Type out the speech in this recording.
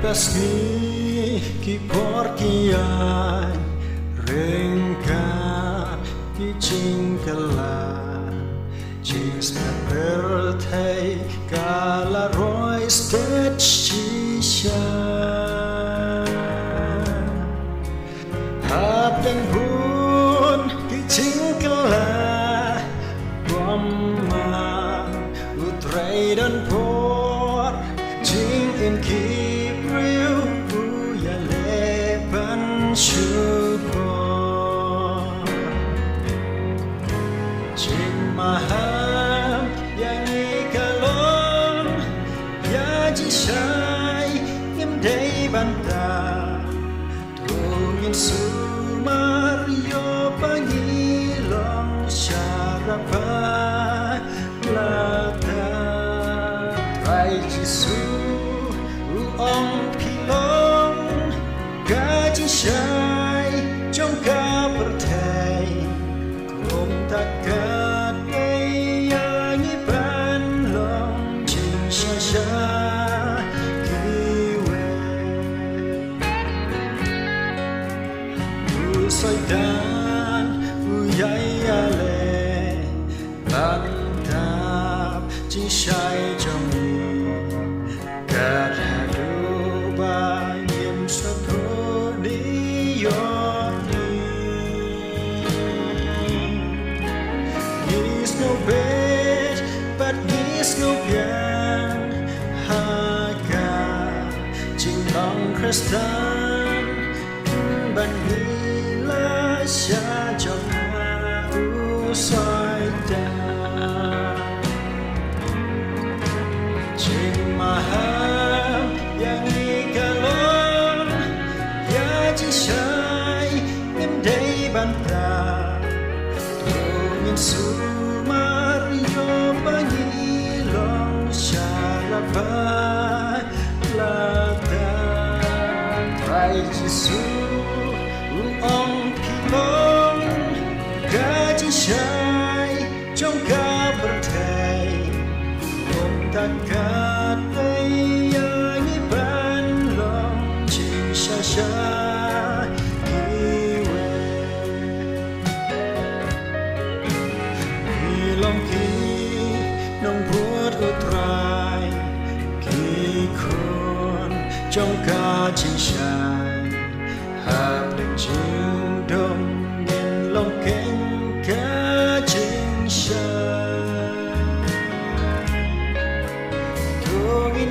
Pesni ki porkian rengka ki cingkala jis bertai kala roi stage shisha hap dan pun ki cingkala bomma utrai dan por jing in ki syukur Cing maham yang ikalon ya jisai im day banta tungin sumario pangilong syarapa lata trai jisu uong pilong gaji syai trong ca bertai kum takat ya ni ban long ching sha sha kiwe u soi dan u yai ale ban tap ching shai trong ni kat hadu ba yem swa He's no bed, but he's no pian. Haka, Jing Long Kristan, ban hila sha trong ha u soi da. Jing maham yang ikalon ya jisai im day banta. Sumario pangilong syarapa lata trai jisu uong pilong gaji syai trong ca bertai om takat ya ni ban long ching sha sha lòng khi nông vuốt utrai khi khôn trong ca chinh shai hạp đừng chinh đông nhìn lòng kênh ca chinh shai thương in